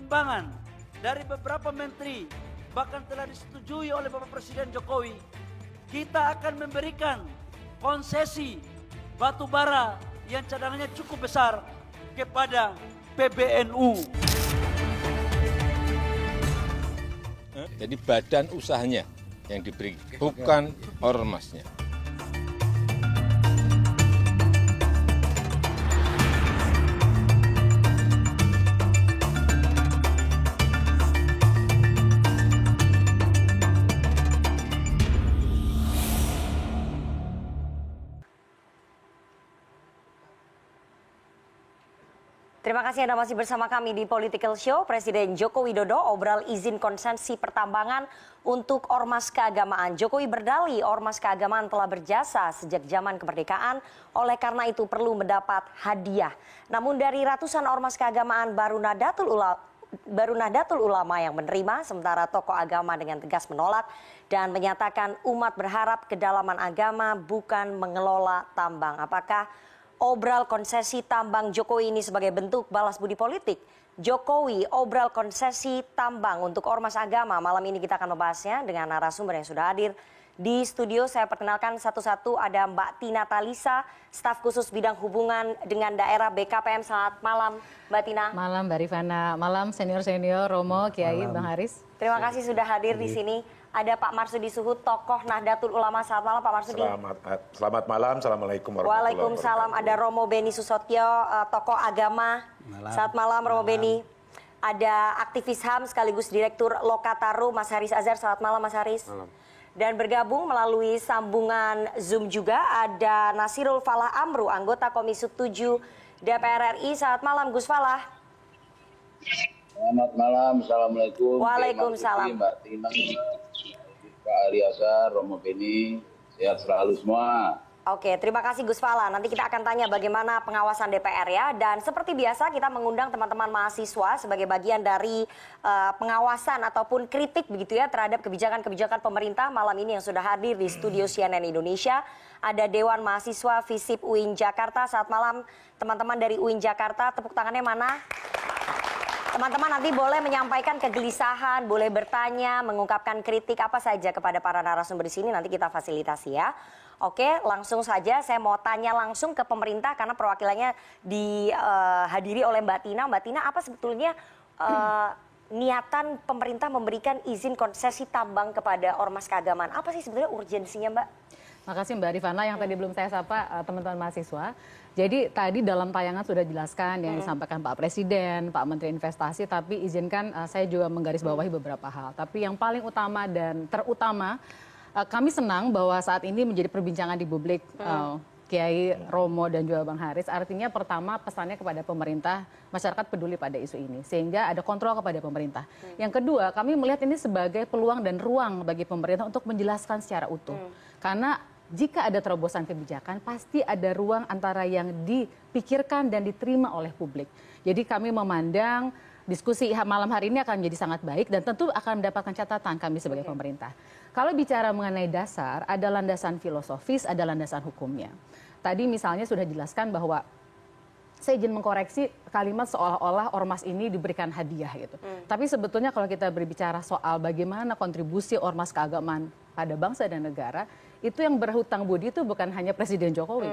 pertimbangan dari beberapa menteri, bahkan telah disetujui oleh Bapak Presiden Jokowi, kita akan memberikan konsesi batu bara yang cadangannya cukup besar kepada PBNU. Jadi badan usahanya yang diberi, bukan ormasnya. Terima kasih Anda masih bersama kami di Political Show. Presiden Joko Widodo obral izin konsesi pertambangan untuk ormas keagamaan. Jokowi berdalih ormas keagamaan telah berjasa sejak zaman kemerdekaan, oleh karena itu perlu mendapat hadiah. Namun dari ratusan ormas keagamaan baru Nahdlatul Ulama yang menerima, sementara tokoh agama dengan tegas menolak dan menyatakan umat berharap kedalaman agama bukan mengelola tambang. Apakah obral konsesi tambang Jokowi ini sebagai bentuk balas budi politik? Jokowi obral konsesi tambang untuk ormas agama. Malam ini kita akan membahasnya dengan narasumber yang sudah hadir di studio. Saya perkenalkan satu-satu, ada Mbak Tina Talisa, staf khusus bidang hubungan dengan daerah BKPM. Selamat malam Mbak Tina. Malam Mbak Rifana, malam senior-senior Romo, Kiai, malam. Bang Haris. Terima kasih sudah hadir di sini. Ada Pak Marsudi Suhud, tokoh Nahdlatul Ulama. Selamat malam Pak Marsudi. Selamat malam, assalamualaikum warahmatullahi wabarakatuh. Waalaikumsalam. Ada Romo Beni Susotyo, tokoh agama. Selamat malam Romo Beni. Ada aktivis HAM sekaligus Direktur Lokataru, Mas Haris Azhar. Selamat malam Mas Haris. Malam. Dan bergabung melalui sambungan Zoom juga ada Nasirul Falah Amru, anggota Komisi 7 DPR RI. Selamat malam Gus Falah. Selamat malam, assalamualaikum. Waalaikumsalam. Mbak Tina, Pak Ali Azhar, Romo Beni, sehat selalu semua. Oke, terima kasih Gus Fala. Nanti kita akan tanya bagaimana pengawasan DPR ya. Dan seperti biasa kita mengundang teman-teman mahasiswa sebagai bagian dari pengawasan ataupun kritik begitu ya terhadap kebijakan-kebijakan pemerintah. Malam ini yang sudah hadir di studio CNN Indonesia ada Dewan Mahasiswa FISIP UIN Jakarta. Saat malam teman-teman dari UIN Jakarta, tepuk tangannya mana? Teman-teman nanti boleh menyampaikan kegelisahan, boleh bertanya, mengungkapkan kritik apa saja kepada para narasumber di sini, nanti kita fasilitasi ya. Oke, langsung saja saya mau tanya langsung ke pemerintah karena perwakilannya dihadiri oleh Mbak Tina. Mbak Tina, apa sebetulnya niatan pemerintah memberikan izin konsesi tambang kepada ormas keagamaan? Apa sih sebetulnya urgensinya Mbak? Makasih Mbak Rifana yang tadi belum saya sapa teman-teman mahasiswa. Jadi tadi dalam tayangan sudah jelaskan yang disampaikan Pak Presiden, Pak Menteri Investasi, tapi izinkan saya juga menggarisbawahi beberapa hal. Tapi yang paling utama dan terutama, kami senang bahwa saat ini menjadi perbincangan di publik Kiai, Romo dan juga Bang Haris. Artinya pertama pesannya kepada pemerintah, masyarakat peduli pada isu ini. Sehingga ada kontrol kepada pemerintah. Yang kedua, kami melihat ini sebagai peluang dan ruang bagi pemerintah untuk menjelaskan secara utuh. Karena jika ada terobosan kebijakan, pasti ada ruang antara yang dipikirkan dan diterima oleh publik. Jadi kami memandang diskusi malam hari ini akan menjadi sangat baik dan tentu akan mendapatkan catatan kami sebagai pemerintah. Kalau bicara mengenai dasar, ada landasan filosofis, ada landasan hukumnya. Tadi misalnya sudah dijelaskan bahwa saya izin mengkoreksi kalimat seolah-olah ormas ini diberikan hadiah gitu. Tapi sebetulnya kalau kita berbicara soal bagaimana kontribusi ormas keagamaan pada bangsa dan negara, itu yang berhutang budi itu bukan hanya Presiden Jokowi.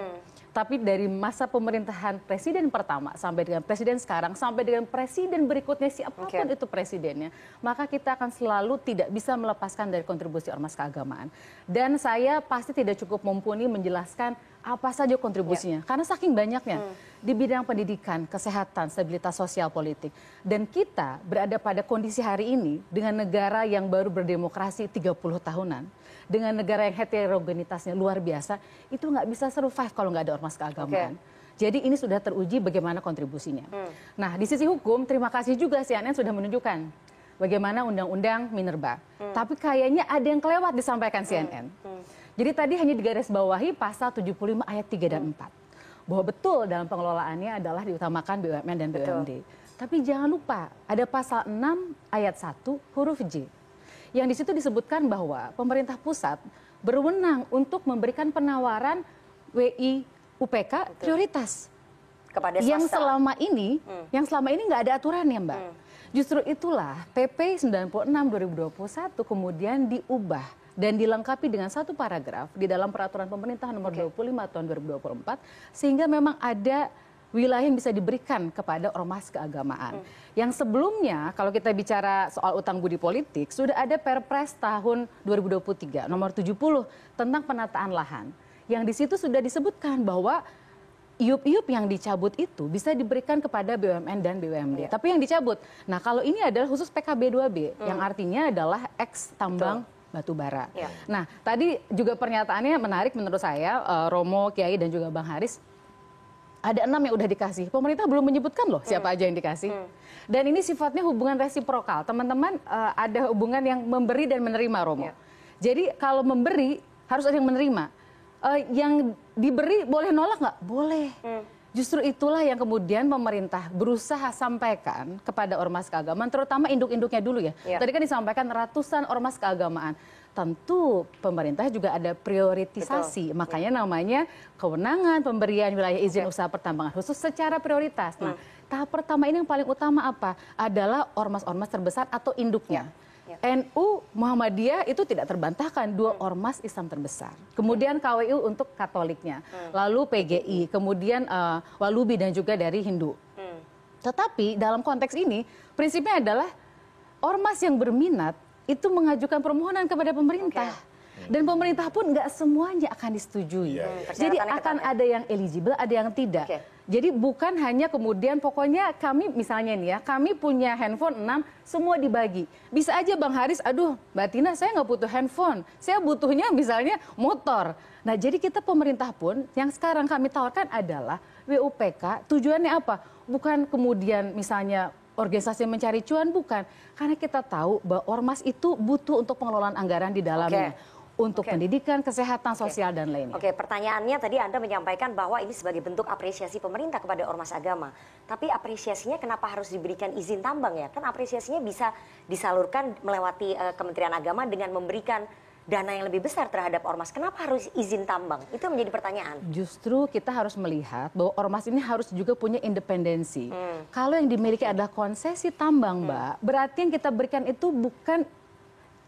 Tapi dari masa pemerintahan presiden pertama sampai dengan presiden sekarang, sampai dengan presiden berikutnya siapapun itu presidennya, maka kita akan selalu tidak bisa melepaskan dari kontribusi ormas keagamaan. Dan saya pasti tidak cukup mumpuni menjelaskan apa saja kontribusinya, karena saking banyaknya di bidang pendidikan, kesehatan, stabilitas sosial politik. Dan kita berada pada kondisi hari ini dengan negara yang baru berdemokrasi 30 tahunan, dengan negara yang heterogenitasnya luar biasa, itu nggak bisa survive kalau nggak ada ormas keagamaan. Jadi ini sudah teruji bagaimana kontribusinya. Nah, di sisi hukum, terima kasih juga CNN sudah menunjukkan bagaimana undang-undang Minerba. Tapi kayaknya ada yang kelewat disampaikan CNN. Jadi tadi hanya digarisbawahi pasal 75 ayat 3 dan 4. Bahwa betul dalam pengelolaannya adalah diutamakan BUMN dan BUMD. Tapi jangan lupa ada pasal 6 ayat 1 huruf J. Yang di situ disebutkan bahwa pemerintah pusat berwenang untuk memberikan penawaran WI UPK prioritas. Kepada swasta. Yang selama ini nggak ada aturannya, Mbak. Justru itulah PP 96 2021 kemudian diubah dan dilengkapi dengan satu paragraf di dalam peraturan pemerintah nomor 25 tahun 2024 sehingga memang ada wilayah yang bisa diberikan kepada ormas keagamaan. Yang sebelumnya kalau kita bicara soal utang budi politik sudah ada Perpres tahun 2023 nomor 70 tentang penataan lahan. Yang di situ sudah disebutkan bahwa iup-iup yang dicabut itu bisa diberikan kepada BUMN dan BUMD. Tapi yang dicabut. Nah, kalau ini adalah khusus PKB 2B yang artinya adalah ex tambang batu bara. Nah, tadi juga pernyataannya menarik menurut saya, Romo, Kiai dan juga Bang Haris. Ada 6 yang udah dikasih. Pemerintah belum menyebutkan loh siapa aja yang dikasih. Dan ini sifatnya hubungan resiprokal. Teman-teman ada hubungan yang memberi dan menerima, Romo. Jadi kalau memberi harus ada yang menerima. Yang diberi boleh nolak nggak? Boleh. Justru itulah yang kemudian pemerintah berusaha sampaikan kepada ormas keagamaan, terutama induk-induknya dulu ya. Tadi kan disampaikan ratusan ormas keagamaan. Tentu pemerintah juga ada prioritisasi, makanya namanya kewenangan pemberian wilayah izin usaha pertambangan khusus secara prioritas. Nah, tahap pertama ini yang paling utama apa? Adalah ormas-ormas terbesar atau induknya. NU Muhammadiyah itu tidak terbantahkan, 2 ormas Islam terbesar. Kemudian KWU untuk Katoliknya, lalu PGI, kemudian Walubi dan juga dari Hindu. Tetapi dalam konteks ini prinsipnya adalah ormas yang berminat itu mengajukan permohonan kepada pemerintah. Dan pemerintah pun nggak semuanya akan disetujui. Jadi akan ada yang eligible, ada yang tidak. Jadi bukan hanya kemudian pokoknya kami misalnya nih ya, kami punya handphone 6, semua dibagi. Bisa aja Bang Haris, aduh Mbak Tina saya nggak butuh handphone, saya butuhnya misalnya motor. Nah jadi kita pemerintah pun yang sekarang kami tawarkan adalah WUPK, tujuannya apa? Bukan kemudian misalnya organisasi mencari cuan, bukan. Karena kita tahu bahwa ormas itu butuh untuk pengelolaan anggaran di dalamnya. Untuk pendidikan, kesehatan, sosial, dan lainnya. Pertanyaannya tadi Anda menyampaikan bahwa ini sebagai bentuk apresiasi pemerintah kepada ormas agama. Tapi apresiasinya kenapa harus diberikan izin tambang ya? Kan apresiasinya bisa disalurkan melewati Kementerian Agama dengan memberikan dana yang lebih besar terhadap ormas. Kenapa harus izin tambang? Itu menjadi pertanyaan. Justru kita harus melihat bahwa ormas ini harus juga punya independensi. Kalau yang dimiliki adalah konsesi tambang, Mbak, berarti yang kita berikan itu bukan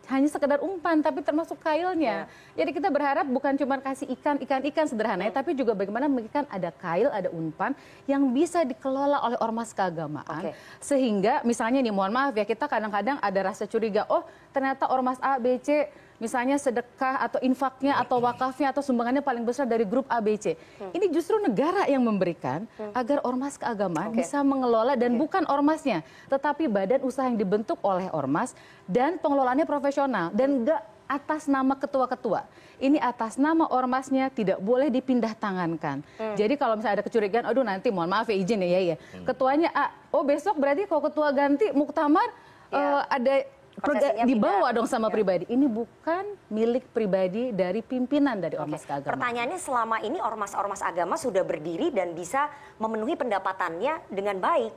hanya sekedar umpan, tapi termasuk kailnya. Jadi kita berharap bukan cuma kasih ikan sederhana, tapi juga bagaimana memberikan ada kail, ada umpan yang bisa dikelola oleh ormas keagamaan. Sehingga misalnya nih, mohon maaf ya, kita kadang-kadang ada rasa curiga, oh ternyata ormas A, B, C, misalnya sedekah atau infaknya atau wakafnya atau sumbangannya paling besar dari grup ABC. Ini justru negara yang memberikan agar ormas keagamaan bisa mengelola dan bukan ormasnya, tetapi badan usaha yang dibentuk oleh ormas dan pengelolaannya profesional dan enggak atas nama ketua-ketua. Ini atas nama ormasnya, tidak boleh dipindah tangankan. Jadi kalau misalnya ada kecurigaan, aduh nanti mohon maaf ya izin ya, ketuanya A, oh besok berarti kalau ketua ganti muktamar ada dibawa dong sama pribadi. Ini bukan milik pribadi dari pimpinan dari ormas keagamaan. Pertanyaannya selama ini ormas-ormas agama sudah berdiri dan bisa memenuhi pendapatannya dengan baik.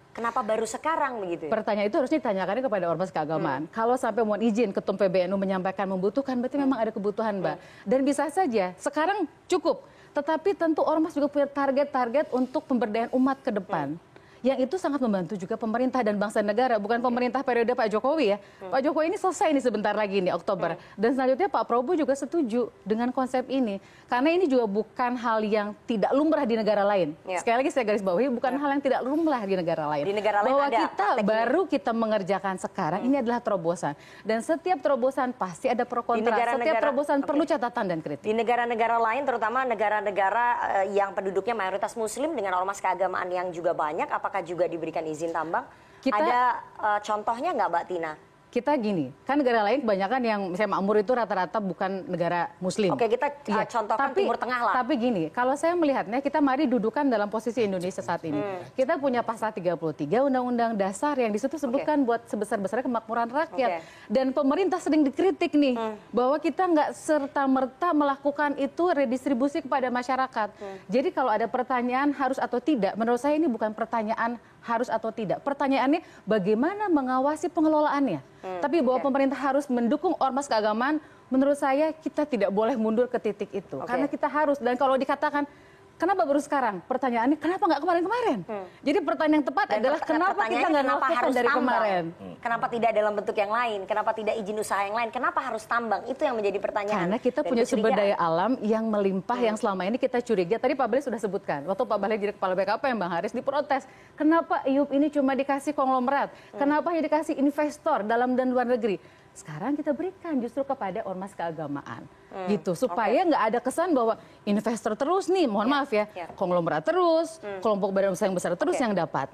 Kenapa baru sekarang begitu? Pertanyaan itu harusnya ditanyakan kepada ormas keagamaan. Kalau sampai mohon izin Ketum PBNU menyampaikan membutuhkan, berarti memang ada kebutuhan, Mbak. Dan bisa saja sekarang cukup. Tetapi tentu ormas juga punya target-target untuk pemberdayaan umat ke depan. Yang itu sangat membantu juga pemerintah dan bangsa negara, bukan pemerintah periode Pak Jokowi ya. Pak Jokowi ini selesai nih sebentar lagi nih Oktober. Dan selanjutnya Pak Prabowo juga setuju dengan konsep ini. Karena ini juga bukan hal yang tidak lumrah di negara lain. Sekali lagi saya garis bawahi, bukan hal yang tidak lumrah di negara lain. Di negara lain bahwa ada kita baru kita mengerjakan sekarang, ini adalah terobosan. Dan setiap terobosan pasti ada pro kontra. Setiap terobosan perlu catatan dan kritik. Di negara-negara lain, terutama negara-negara yang penduduknya mayoritas muslim dengan ormas keagamaan yang juga banyak, apakah juga diberikan izin tambang? Ada contohnya nggak Mbak Tina? Kita gini, kan negara lain kebanyakan yang misalnya makmur itu rata-rata bukan negara muslim. Kita contohkan Timur Tengah lah. Tapi gini, kalau saya melihatnya kita mari dudukan dalam posisi Indonesia saat ini. Kita punya pasal 33 Undang-Undang Dasar yang disitu sebutkan buat sebesar-besarnya kemakmuran rakyat. Dan pemerintah sering dikritik nih bahwa kita nggak serta-merta melakukan itu redistribusi kepada masyarakat. Jadi kalau ada pertanyaan harus atau tidak, menurut saya ini bukan pertanyaan harus atau tidak. Pertanyaannya bagaimana mengawasi pengelolaannya. Tapi bahwa pemerintah harus mendukung ormas keagamaan, menurut saya kita tidak boleh mundur ke titik itu. Karena kita harus, dan kalau dikatakan Kenapa baru sekarang? Pertanyaannya kenapa nggak kemarin-kemarin? Jadi pertanyaan yang tepat adalah kenapa kita nggak melakukan dari kemarin? Kenapa tidak dalam bentuk yang lain? Kenapa tidak izin usaha yang lain? Kenapa harus tambang? Itu yang menjadi pertanyaan. Karena kita punya sumber daya alam yang melimpah yang selama ini kita curiga. Tadi Pak Balil sudah sebutkan. Waktu Pak Balil jadi kepala BKPM, Bang Haris diprotes. Kenapa IUP ini cuma dikasih konglomerat? Kenapa hanya dikasih investor dalam dan luar negeri? Sekarang kita berikan justru kepada ormas keagamaan gitu supaya nggak ada kesan bahwa investor terus nih, mohon maaf ya, konglomerat terus, kelompok badan usaha yang besar terus yang dapat.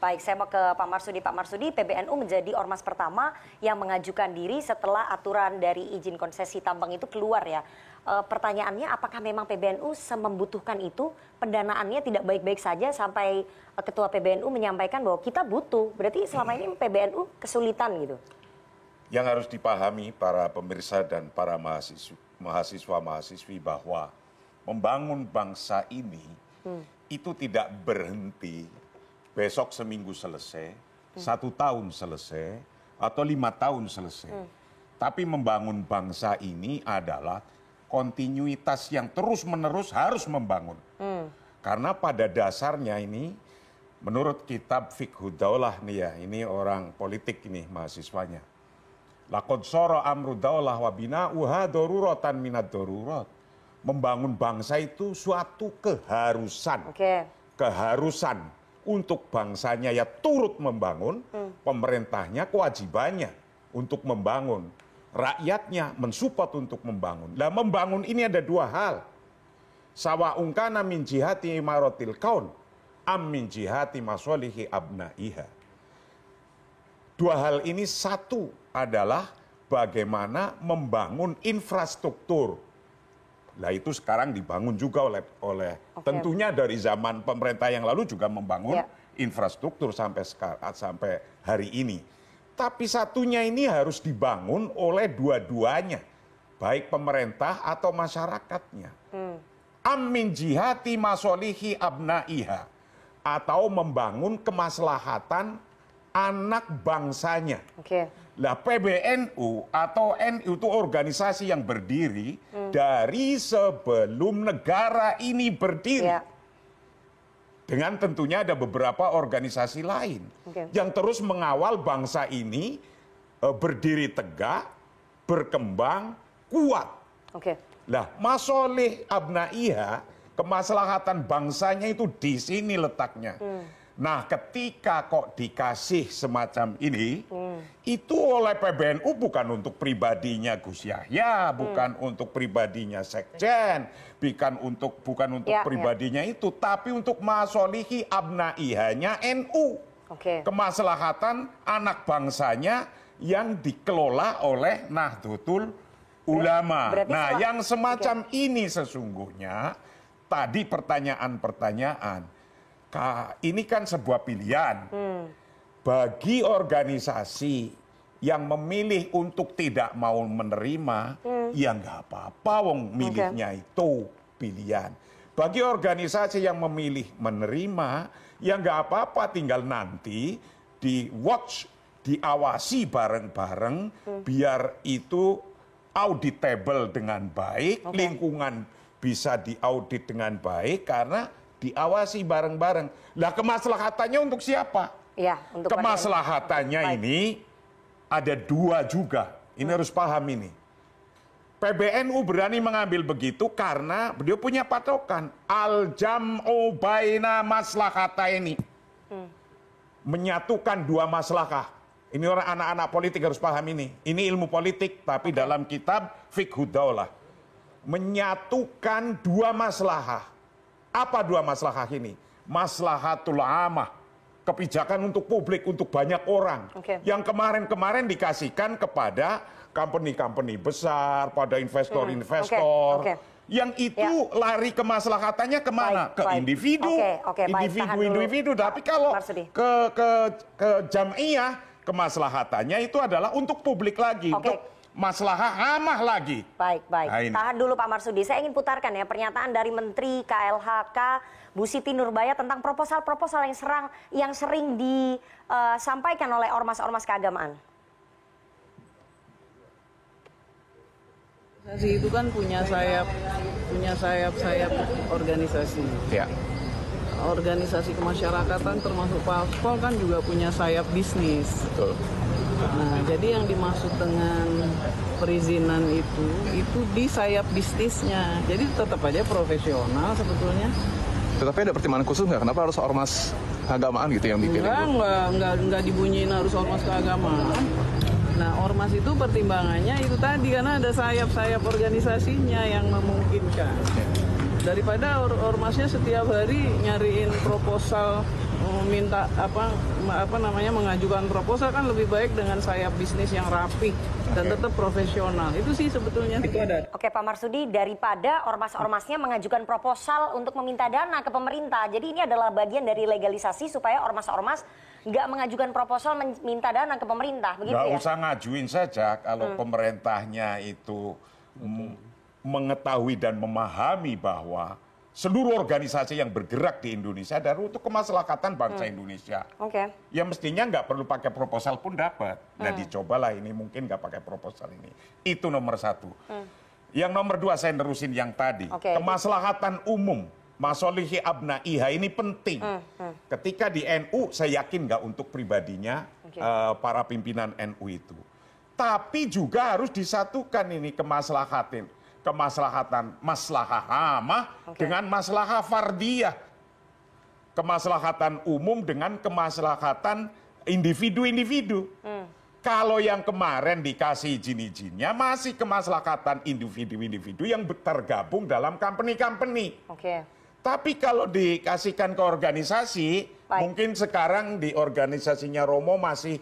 Baik, saya mau ke Pak Marsudi. Pak Marsudi, PBNU menjadi ormas pertama yang mengajukan diri setelah aturan dari izin konsesi tambang itu keluar ya. Pertanyaannya, apakah memang PBNU membutuhkan itu? Pendanaannya tidak baik-baik saja sampai Ketua PBNU menyampaikan bahwa kita butuh. Berarti selama ini PBNU kesulitan gitu. Yang harus dipahami para pemirsa dan para mahasiswa-mahasiswi bahwa membangun bangsa ini itu tidak berhenti besok seminggu selesai, 1 tahun selesai, atau 5 tahun selesai. Tapi membangun bangsa ini adalah kontinuitas yang terus-menerus harus membangun. Karena pada dasarnya ini, menurut kitab Fiqhud Daulah nih ya, ini orang politik ini mahasiswanya. Laqad shara amru daulah wa bina'uha daruratan minad darurat. Membangun bangsa itu suatu keharusan. Keharusan untuk bangsanya ya turut membangun, pemerintahnya kewajibannya untuk membangun. Rakyatnya mensupport untuk membangun. Nah, membangun ini ada 2 hal. Sawa'un kana min jihati imaratil kaun am min jihati masalihi abnaiha. 2 hal ini, satu adalah bagaimana membangun infrastruktur. Nah, itu sekarang dibangun juga oleh tentunya dari zaman pemerintah yang lalu juga membangun infrastruktur sampai hari ini. Tapi satunya ini harus dibangun oleh dua-duanya, baik pemerintah atau masyarakatnya. Amin jihati masolihi abnaiha, atau membangun kemaslahatan anak bangsanya. Lah PBNU atau NU itu organisasi yang berdiri dari sebelum negara ini berdiri. Dengan tentunya ada beberapa organisasi lain yang terus mengawal bangsa ini berdiri tegak, berkembang, kuat. Lah masolih abnaiha, kemaslahatan bangsanya itu di sini letaknya. Nah, ketika kok dikasih semacam ini, itu oleh PBNU bukan untuk pribadinya Gus Yahya, bukan untuk pribadinya Sekjen, bukan untuk pribadinya itu, tapi untuk masolihi abnaihanya NU. Kemaslahatan anak bangsanya yang dikelola oleh Nahdlatul Ulama. Nah, yang semacam ini sesungguhnya, tadi pertanyaan-pertanyaan, ini kan sebuah pilihan bagi organisasi yang memilih untuk tidak mau menerima, ya nggak apa-apa, wong milihnya itu pilihan. Bagi organisasi yang memilih menerima, ya nggak apa-apa, tinggal nanti di watch, diawasi bareng-bareng, biar itu auditable dengan baik, lingkungan bisa diaudit dengan baik karena diawasi bareng-bareng. Lah kemaslahatannya untuk siapa? Untuk kemaslahatannya ini ada 2 juga. Ini harus paham ini. PBNU berani mengambil begitu karena beliau punya patokan. Al-jam'u baina maslahataini. Menyatukan 2 maslahah. Ini orang anak-anak politik harus paham ini. Ini ilmu politik tapi dalam kitab Fiqhud Daulah. Menyatukan 2 maslahah. Apa 2 maslahah ini? Maslahatul amah, kebijakan untuk publik, untuk banyak orang. Yang kemarin-kemarin dikasihkan kepada company-company besar, pada investor-investor. Yang itu lari kemaslahatannya kemana? Ke individu. Individu. Tapi kalau ke jam'iyah, kemaslahatannya itu adalah untuk publik lagi. Untuk maslahah amah lagi. Baik. Tahan dulu Pak Marsudi. Saya ingin putarkan ya pernyataan dari Menteri KLHK Bu Siti Nurbaya tentang proposal-proposal yang sering disampaikan oleh ormas-ormas keagamaan. Organisasi itu kan punya sayap punya sayap-sayap organisasi. Ya. Organisasi kemasyarakatan termasuk Parpol kan juga punya sayap bisnis. Betul. Nah, jadi yang dimaksud dengan perizinan itu di sayap bisnisnya. Jadi tetap aja profesional sebetulnya. Tetapi ada pertimbangan khusus nggak? Kenapa harus ormas keagamaan gitu yang dipilih? Enggak dibunyiin harus ormas keagamaan. Nah, ormas itu pertimbangannya itu tadi karena ada sayap-sayap organisasinya yang memungkinkan. Daripada ormasnya setiap hari nyariin proposal, minta mengajukan proposal, kan lebih baik dengan sayap bisnis yang rapi dan tetap profesional. Itu sih sebetulnya itu ada. Oke, Pak Marsudi, daripada ormas-ormasnya mengajukan proposal untuk meminta dana ke pemerintah, jadi ini adalah bagian dari legalisasi supaya ormas-ormas nggak mengajukan proposal meminta dana ke pemerintah, begitu ya? Nggak usah ngajuin saja kalau pemerintahnya itu mengetahui dan memahami bahwa seluruh organisasi yang bergerak di Indonesia adalah untuk kemaslahatan bangsa Indonesia. Oke. Ya mestinya nggak perlu pakai proposal pun dapat. Nah dicobalah ini mungkin nggak pakai proposal ini. Itu nomor satu. Yang nomor dua saya nerusin yang tadi. Kemaslahatan umum. Masolihi abnaiha ini penting. Ketika di NU saya yakin nggak untuk pribadinya para pimpinan NU itu. Tapi juga harus disatukan ini kemaslahatan maslahah amah dengan maslahah fardiyah. Kemaslahatan umum dengan kemaslahatan individu-individu. Kalau yang kemarin dikasih izin-izinnya masih kemaslahatan individu-individu yang tergabung dalam company-company. Tapi kalau dikasihkan ke organisasi, mungkin sekarang di organisasinya Romo masih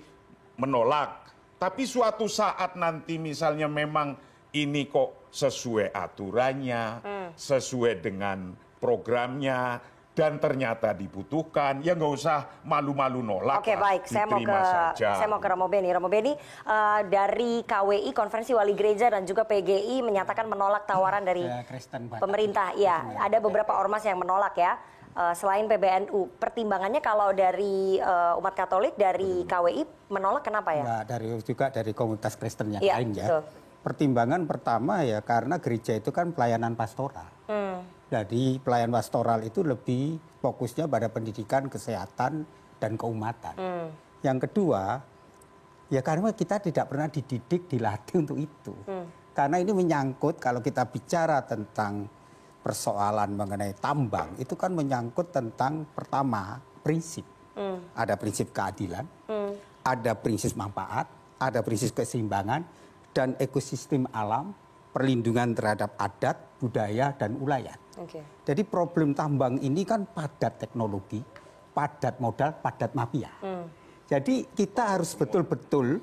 menolak. Tapi suatu saat nanti misalnya memang ini kok sesuai aturannya, sesuai dengan programnya, dan ternyata dibutuhkan, ya nggak usah malu-malu nolak. Oke, baik. Saya mau ke Romo Beni. Romo Beni, dari KWI, Konferensi Wali Gereja, dan juga PGI menyatakan menolak tawaran dari pemerintah. Iya, ada beberapa ormas yang menolak ya. Selain PBNU, pertimbangannya kalau dari umat Katolik, dari KWI menolak kenapa ya? Juga dari komunitas Kristen yang lain ya. Betul. Pertimbangan pertama ya karena gereja itu kan pelayanan pastoral. Jadi pelayanan pastoral itu lebih fokusnya pada pendidikan, kesehatan, dan keumatan. Yang kedua, ya karena kita tidak pernah dididik, dilatih untuk itu. Karena ini menyangkut kalau kita bicara tentang persoalan mengenai tambang, itu kan menyangkut tentang pertama prinsip. Ada prinsip keadilan, ada prinsip manfaat, ada prinsip keseimbangan, dan ekosistem alam, perlindungan terhadap adat, budaya, dan ulayat. Jadi problem tambang ini kan padat teknologi, padat modal, padat mafia. Jadi kita harus betul-betul,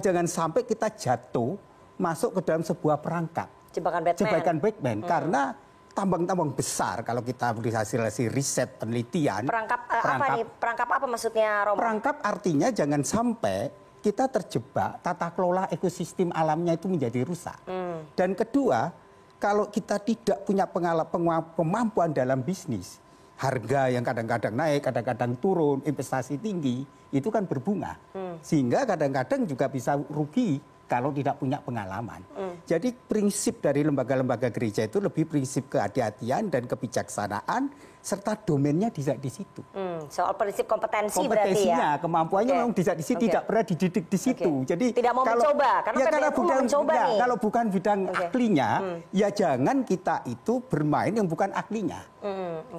jangan sampai kita jatuh masuk ke dalam sebuah perangkap. Jebakan Batman. Karena tambang-tambang besar, kalau kita hasil riset penelitian. Perangkap apa maksudnya, Romo? Perangkap artinya jangan sampai kita terjebak tata kelola ekosistem alamnya itu menjadi rusak. Dan kedua, kalau kita tidak punya kemampuan dalam bisnis, harga yang kadang-kadang naik, kadang-kadang turun, investasi tinggi, itu kan berbunga. Sehingga kadang-kadang juga bisa rugi kalau tidak punya pengalaman. Jadi prinsip dari lembaga-lembaga gereja itu lebih prinsip kehati-hatian dan kebijaksanaan, serta domainnya di situ. Soal prinsip kompetensi berarti ya? Kemampuannya memang di situ, tidak pernah dididik di situ. Jadi tidak mau mencoba, karena PBNU mau mencoba nih. Kalau bukan bidang ahlinya, ya jangan kita itu bermain yang bukan ahlinya.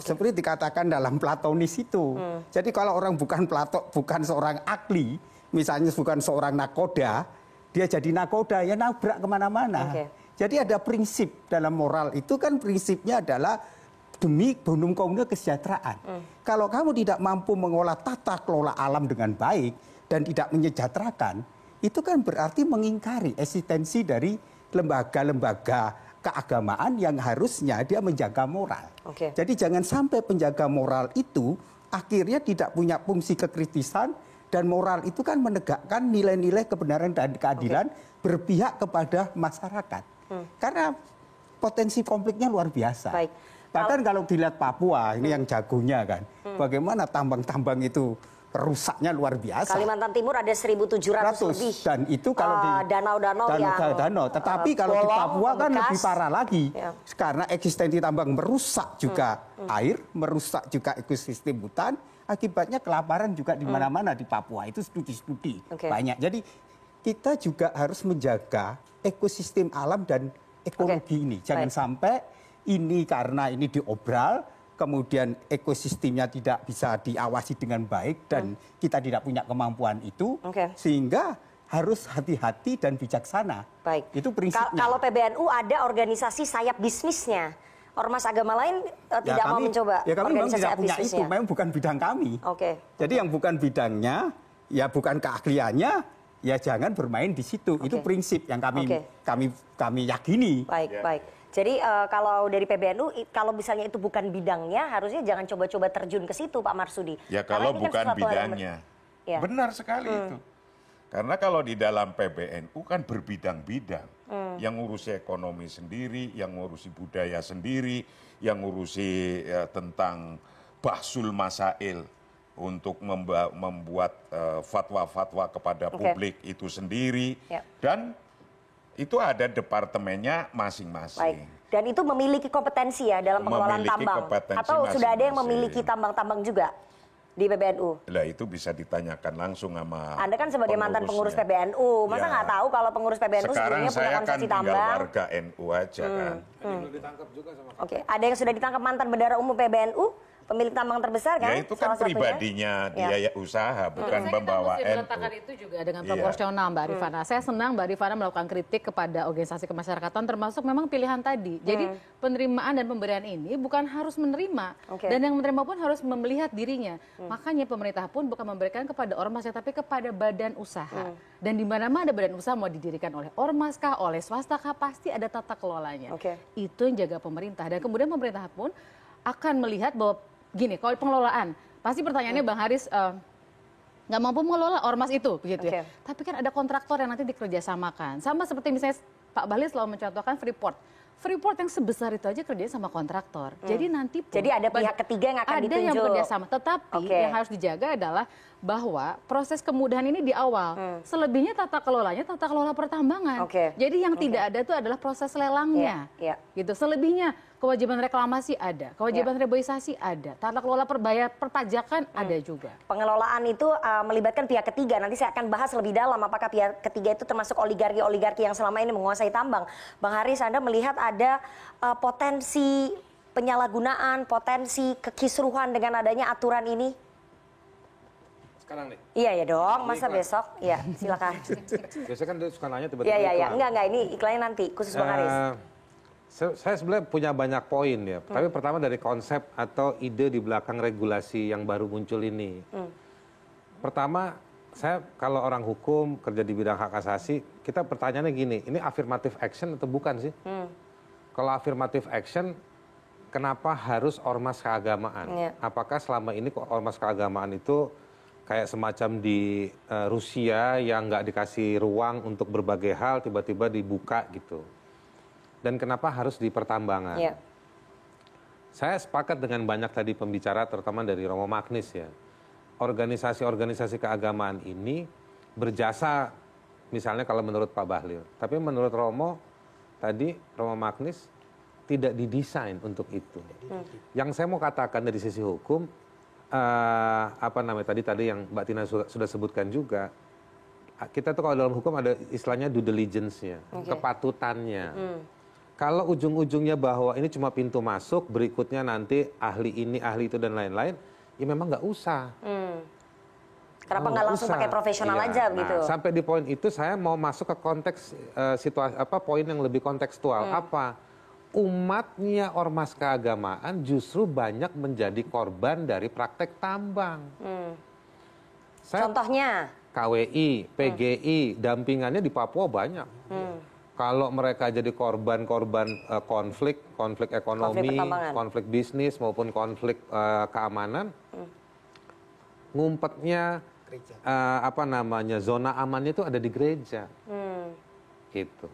Seperti dikatakan dalam Platonis itu. Jadi kalau orang bukan seorang ahli, misalnya bukan seorang nakoda, dia jadi nakoda, ya nabrak kemana-mana. Jadi ada prinsip dalam moral itu kan prinsipnya adalah demi bonum communo kesejahteraan. Kalau kamu tidak mampu mengolah tata kelola alam dengan baik dan tidak menyejahterakan, itu kan berarti mengingkari eksistensi dari lembaga-lembaga keagamaan yang harusnya dia menjaga moral. Jadi jangan sampai penjaga moral itu akhirnya tidak punya fungsi kekritisan, dan moral itu kan menegakkan nilai-nilai kebenaran dan keadilan berpihak kepada masyarakat. Karena potensi konfliknya luar biasa. Bahkan kalau dilihat Papua, ini yang jagonya kan, bagaimana tambang-tambang itu rusaknya luar biasa. Kalimantan Timur ada 1.700 lebih. Dan itu kalau di danau-danau yang tetapi kalau di Papua kan membekas. lebih parah lagi. Ya. Karena eksistensi tambang merusak juga air, merusak juga ekosistem hutan, akibatnya kelaparan juga di mana-mana di Papua. Itu studi-studi banyak. Jadi kita juga harus menjaga ekosistem alam dan ekologi ini. Jangan sampai ini karena ini diobral, kemudian ekosistemnya tidak bisa diawasi dengan baik dan kita tidak punya kemampuan itu, sehingga harus hati-hati dan bijaksana. Baik. Itu prinsipnya. Kalau PBNU ada organisasi sayap bisnisnya. Ormas agama lain tidak mau mencoba ya kami memang organisasi tidak sayap punya bisnisnya. itu, memang bukan bidang kami. Jadi yang bukan bidangnya, ya bukan keahliannya, ya jangan bermain di situ. Itu prinsip yang kami yakini. Baik. Jadi kalau dari PBNU, kalau misalnya itu bukan bidangnya, harusnya jangan coba-coba terjun ke situ, Pak Marsudi. Ya kalau bukan bidangnya, benar sekali itu. Karena kalau di dalam PBNU kan berbidang-bidang. Yang ngurusi ekonomi sendiri, yang ngurusi budaya sendiri, yang ngurusi tentang bahsul masail untuk membuat fatwa-fatwa kepada publik itu sendiri. Dan itu ada departemennya masing-masing. Dan itu memiliki kompetensi ya dalam pengelolaan tambang? Atau sudah ada yang memiliki tambang-tambang juga di PBNU? Lah itu bisa ditanyakan langsung sama Anda kan sebagai mantan pengurus PBNU, masa nggak tahu kalau pengurus PBNU sebelumnya punya konsesi tambang? Sekarang saya kan tinggal warga NU aja kan. Ada yang sudah ditangkap mantan bendahara umum PBNU? Pemilik tambang terbesar kan? Ya itu kan pribadinya dia usaha, bukan membawa NU. Saya meletakkan itu juga dengan proporsional Mbak Rifana. Saya senang Mbak Rifana melakukan kritik kepada organisasi kemasyarakatan termasuk memang pilihan tadi. Jadi penerimaan dan pemberian ini bukan harus menerima. Dan yang menerima pun harus melihat dirinya. Makanya pemerintah pun bukan memberikan kepada ormasnya tapi kepada badan usaha. Dan di mana-mana ada badan usaha mau didirikan oleh ormas kah, oleh swasta kah, pasti ada tata kelolanya. Itu yang jaga pemerintah. Dan kemudian pemerintah pun akan melihat bahwa gini, kalau pengelolaan, pasti pertanyaannya Bang Haris nggak mampu mengelola ormas itu, begitu ya. Tapi kan ada kontraktor yang nanti dikerjasamakan. Sama seperti misalnya Pak Bahlil selalu mencontohkan Freeport yang sebesar itu aja kerjanya sama kontraktor. Jadi nanti pun ada pihak ketiga yang akan ditunjuk. Ada yang bekerjasama, tetapi yang harus dijaga adalah bahwa proses kemudahan ini di awal. Selebihnya tata kelolanya tata kelola pertambangan. Jadi yang tidak ada itu adalah proses lelangnya. Gitu. Selebihnya kewajiban reklamasi ada, kewajiban reboisasi ada, tata kelola perpajakan ada juga. Pengelolaan itu melibatkan pihak ketiga. Nanti saya akan bahas lebih dalam apakah pihak ketiga itu termasuk oligarki-oligarki yang selama ini menguasai tambang. Bang Haris, Anda melihat ada potensi penyalahgunaan, potensi kekisruhan dengan adanya aturan ini? Sekarang nih? Iya ya dong, masa besok? Iya, silakan. Biasanya kan dia suka nanya tiba-tiba Iya, enggak, ini iklannya nanti, khusus Bang Haris. Saya sebenarnya punya banyak poin ya. Tapi pertama dari konsep atau ide di belakang regulasi yang baru muncul ini. Pertama, saya kalau orang hukum kerja di bidang hak asasi, kita pertanyaannya gini, ini affirmative action atau bukan sih? Kalau affirmative action, kenapa harus ormas keagamaan? Apakah selama ini ormas keagamaan itu kayak semacam di Rusia yang nggak dikasih ruang untuk berbagai hal, tiba-tiba dibuka gitu? Dan kenapa harus di pertambangan? Saya sepakat dengan banyak tadi pembicara, terutama dari Romo Magnis ya. Organisasi-organisasi keagamaan ini berjasa, misalnya kalau menurut Pak Bahlil. Tapi menurut Romo, tadi Romo Magnis tidak didesain untuk itu. Yang saya mau katakan dari sisi hukum, tadi yang Mbak Tina sudah sebutkan juga, kita tuh kalau dalam hukum ada istilahnya due diligence-nya, kepatutannya. Kalau ujung-ujungnya bahwa ini cuma pintu masuk, berikutnya nanti ahli ini, ahli itu, dan lain-lain, ya memang nggak usah. Kenapa nggak langsung pakai profesional aja begitu? Sampai di poin itu saya mau masuk ke konteks situasi, poin yang lebih kontekstual. Umatnya ormas keagamaan justru banyak menjadi korban dari praktek tambang. Contohnya? KWI, PGI, dampingannya di Papua banyak. Kalau mereka jadi korban konflik ekonomi, konflik bisnis maupun konflik keamanan, ngumpetnya zona amannya itu ada di gereja, gitu.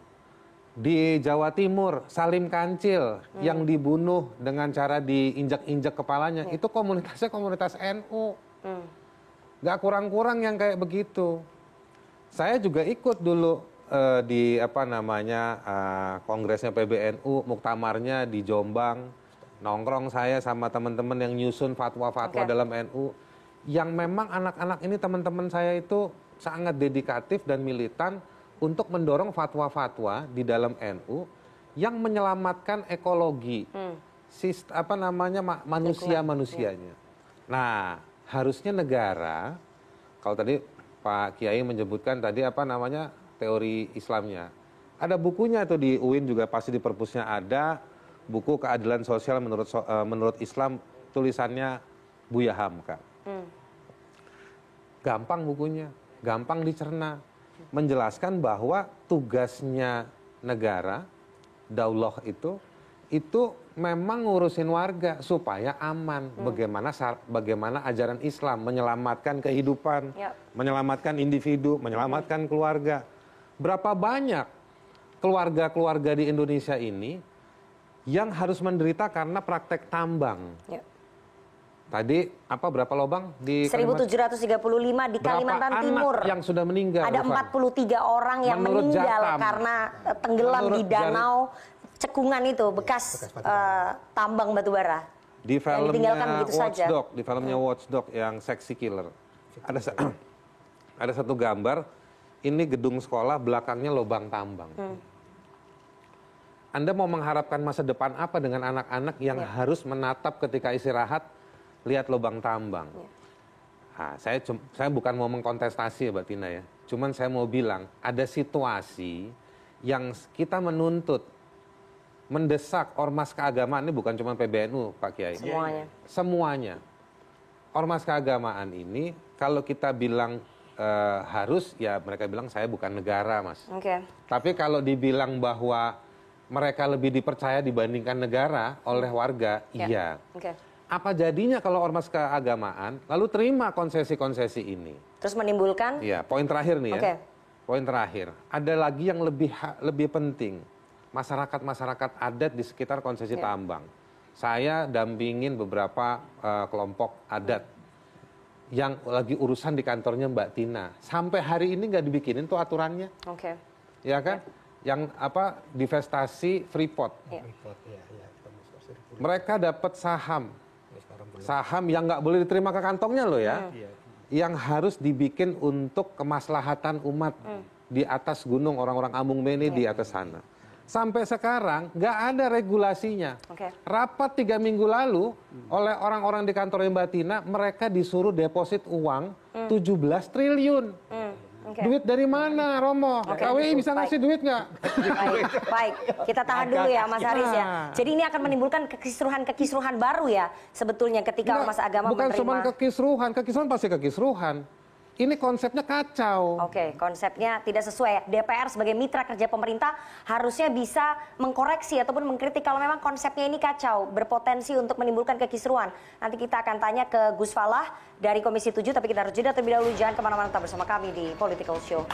Di Jawa Timur, Salim Kancil yang dibunuh dengan cara diinjak-injak kepalanya, itu komunitasnya komunitas NU. Nggak kurang-kurang yang kayak begitu. Saya juga ikut dulu di kongresnya PBNU, muktamarnya di Jombang, nongkrong saya sama teman-teman yang nyusun fatwa-fatwa dalam NU, yang memang anak-anak ini teman-teman saya itu sangat dedikatif dan militan untuk mendorong fatwa-fatwa di dalam NU yang menyelamatkan ekologi, manusia-manusianya. Nah, harusnya negara, kalau tadi Pak Kiai menyebutkan tadi teori Islamnya. Ada bukunya tuh di UIN juga pasti di perpusnya ada, buku Keadilan Sosial menurut Islam, tulisannya Buya Hamka. Gampang bukunya, gampang dicerna. Menjelaskan bahwa tugasnya negara, daulah itu memang ngurusin warga supaya aman. Bagaimana ajaran Islam menyelamatkan kehidupan, menyelamatkan individu, menyelamatkan keluarga. Berapa banyak keluarga-keluarga di Indonesia ini yang harus menderita karena praktek tambang. Tadi berapa lobang di 1735 di Kalimantan Timur. Yang sudah meninggal. Ada 43 orang yang meninggal karena tenggelam di danau cekungan itu bekas tambang batubara. Di filmnya Watchdog, di filmnya Watchdog yang Sexy Killer. Ada satu gambar, ini gedung sekolah, belakangnya lubang tambang. Anda mau mengharapkan masa depan apa dengan anak-anak yang harus menatap ketika istirahat lihat lubang tambang? Nah, saya bukan mau mengkontestasi ya Mbak Tina ya. Cuman saya mau bilang ada situasi yang kita menuntut, mendesak ormas keagamaan ini, bukan cuma PBNU Pak Kiai. Semuanya. Ormas keagamaan ini kalau kita bilang harus, ya mereka bilang saya bukan negara Mas. Tapi kalau dibilang bahwa mereka lebih dipercaya dibandingkan negara oleh warga, iya. Apa jadinya kalau ormas keagamaan lalu terima konsesi-konsesi ini? Terus menimbulkan? Iya, poin terakhir nih ya. Poin terakhir. Ada lagi yang lebih penting. Masyarakat adat di sekitar konsesi tambang. Saya dampingin beberapa kelompok adat yang lagi urusan di kantornya Mbak Tina. Sampai hari ini nggak dibikinin tuh aturannya. Ya kan? Yang divestasi Freeport. Mereka dapat saham yang nggak boleh diterima ke kantongnya loh ya. Yang harus dibikin untuk kemaslahatan umat di atas gunung, orang-orang Amung Mene di atas sana. Sampai sekarang nggak ada regulasinya. Rapat 3 minggu lalu oleh orang-orang di kantor Mbak Tina, mereka disuruh deposit uang 17 triliun. Duit dari mana, Romo? KWI bisa ngasih duit nggak? Baik, kita tahan dulu ya Mas Haris ya. Jadi ini akan menimbulkan kekisruhan baru ya sebetulnya ketika ormas agama bukan menerima. Bukan cuma kekisruhan pasti kekisruhan. Ini konsepnya kacau. Konsepnya tidak sesuai. DPR sebagai mitra kerja pemerintah harusnya bisa mengkoreksi ataupun mengkritik kalau memang konsepnya ini kacau, berpotensi untuk menimbulkan kekisruhan. Nanti kita akan tanya ke Gus Falah dari Komisi 7, tapi kita harus jeda terlebih dahulu. Jangan kemana-mana, tetap bersama kami di Political Show.